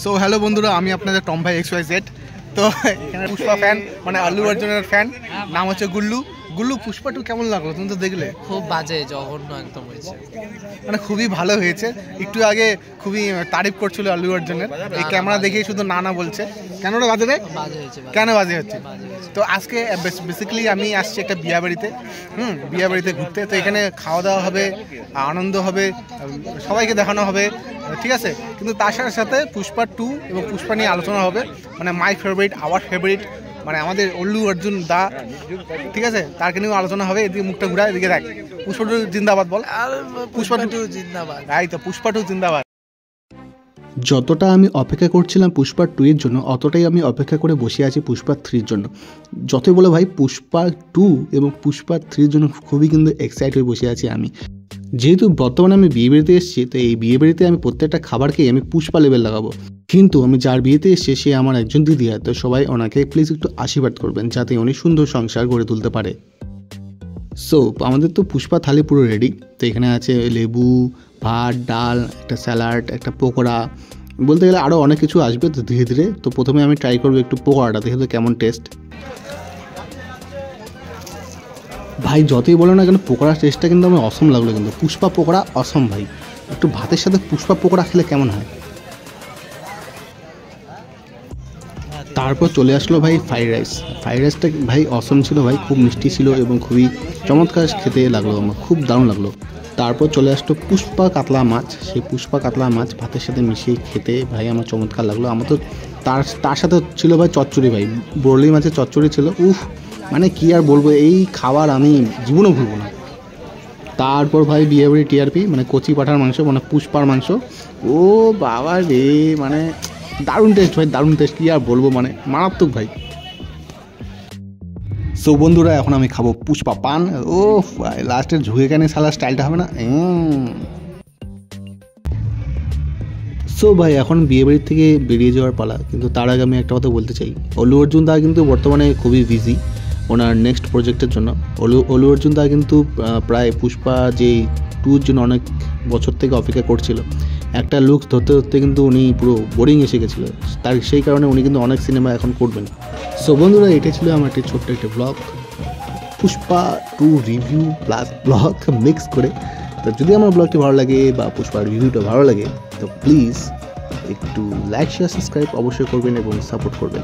So hello বন্ধুরা, আমি আপনাদের টম ভাই XYZ। তো এখানে পুষ্পা ফ্যান, মানে আল্লু অর্জুনের ফ্যান, নাম হচ্ছে গুল্লু। গুল্লু, পুষ্পা 2 কেমন লাগলো? তুমি তো দেখলে। খুব বাজে, জঘন্য একদম হয়েছে, মানে খুবই ভালো হয়েছে। একটু আগে খুবই তারিফ করছিল আল্লু অর্জুনের, এই ক্যামেরা দেখেই শুধু না না বলছে। কেন রে বাজে রে? বাজে হয়েছে, কেন বাজে হচ্ছে? তো আজকে বেসিক্যালি আমি আসছি একটা বিয়া বাড়িতে, বিয়া বাড়িতে ঘুরতে। তো এখানে খাওয়া দাওয়া হবে, আনন্দ হবে, সবাইকে দেখানো হবে, ঠিক আছে। কিন্তু তার সাথে সাথে পুষ্পা 2 এবং পুষ্পা নিয়ে আলোচনা হবে, মানে মাই ফেভারিট, আওয়ার ফেভারিট, মানে আমাদের আল্লু অর্জুন দা, ঠিক আছে, তারকে নিয়েও আলোচনা হবে। এদিকে মুখটা ঘুরা, এদিকে দেখ। পুষ্পা 2 জিন্দাবাদ বল। পুষ্পা 2 জিন্দাবাদ। এই তো পুষ্পা 2 জিন্দাবাদ। যতটা আমি অপেক্ষা করছিলাম পুষ্পা 2 এর জন্য, অতটাই আমি অপেক্ষা করে বসে আছি পুষ্পা 3 এর জন্য। যতই বলো ভাই, পুষ্পা 2 এবং পুষ্পা 3 এর জন্য খুবই কিন্তু এক্সাইট হয়ে বসে আছি আমি। যেহেতু বর্তমানে আমি বিয়ে বাড়িতে এসেছি, তো এই বিয়ে বাড়িতে আমি প্রত্যেকটা খাবার খেয়ে আমি পুষ্পা লেভেল লাগাবো। কিন্তু আমি যার বিয়েতে এসেছি সে আমার একজন দিদি হয়, তো সবাই ওনাকে প্লিজ একটু আশীর্বাদ করবেন যাতে উনি সুন্দর সংসার গড়ে তুলতে পারে। সো আমাদের তো পুষ্পা থালি পুরো রেডি। তো এখানে আছে লেবু, ভাত, ডাল, একটা স্যালাড, একটা পকোড়া, বলতে গেলে আরও অনেক কিছু আসবে তো ধীরে ধীরে। তো প্রথমে আমি ট্রাই করবো একটু পকোড়াটা, দেখে তো কেমন টেস্ট। ভাই যতই বলো না কেন, পকোড়ার টেস্টটা কিন্তু আমার অসম লাগলো, কিন্তু পুষ্পা পকোড়া অসম ভাই। একটু ভাতের সাথে পুষ্পা পকোড়া খেলে কেমন হয়। তারপর চলে আসলো ভাই ফ্রাইড রাইস। ফ্রাইড রাইসটা ভাই অসম ছিল ভাই, খুব মিষ্টি ছিল এবং খুবই চমৎকার খেতে লাগলো, আমার খুব দারুণ লাগলো। তারপর চলে আসলো পুষ্পা কাতলা মাছ। সেই পুষ্পা কাতলা মাছ ভাতের সাথে মিশিয়ে খেতে ভাই আমার চমৎকার লাগলো। আমার তো তার সাথে ছিল ভাই চচ্চড়ি, ভাই বরলি মাছের চচ্চড়ি ছিল। উফ, মানে কি আর বলবো, এই খাবার আমি জীবনও ভুলবো না। তারপর ভাই বিয়েবাড়ি টিআরপি, মানে কচি পাঠার মাংস, মানে পুষ্পার মাংস। ও বাবা রে, মানে দারুণ টেস্ট ভাই, দারুণ টেস্ট, কি আর বলবো, মানে মারাত্মক ভাই। সো বন্ধুরা, এখন আমি খাবো পুষ্পা পান। ও ভাই, লাস্টের ঝুঁকে কেন সালা স্টাইলটা হবে না। সো ভাই এখন বিয়েবাড়ির থেকে বেরিয়ে যাওয়ার পালা, কিন্তু তার আগে আমি একটা কথা বলতে চাই। আল্লু অর্জুন দা কিন্তু বর্তমানে খুবই বিজি ওনার নেক্সট প্রজেক্টের জন্য। আল্লু অর্জুন দা কিন্তু প্রায় পুষ্পা যে 2 জন্য অনেক বছর থেকে অপেক্ষা করছিল। একটা লুক ধরতে ধরতে কিন্তু উনি পুরো বোরিং এসে গেছিলো, তার সেই কারণে উনি কিন্তু অনেক সিনেমা এখন করবেন। সো বন্ধুরা, এটা ছিল আমার একটি ছোট্ট একটা blog, Pushpa 2 review plus blog mix করে। তো যদি আমার ব্লগটি ভালো লাগে বা পুষ্পার রিভিউটা ভালো লাগে, তো প্লিজ একটু লাইক, শেয়ার, সাবস্ক্রাইব অবশ্যই করবেন এবং সাপোর্ট করবেন।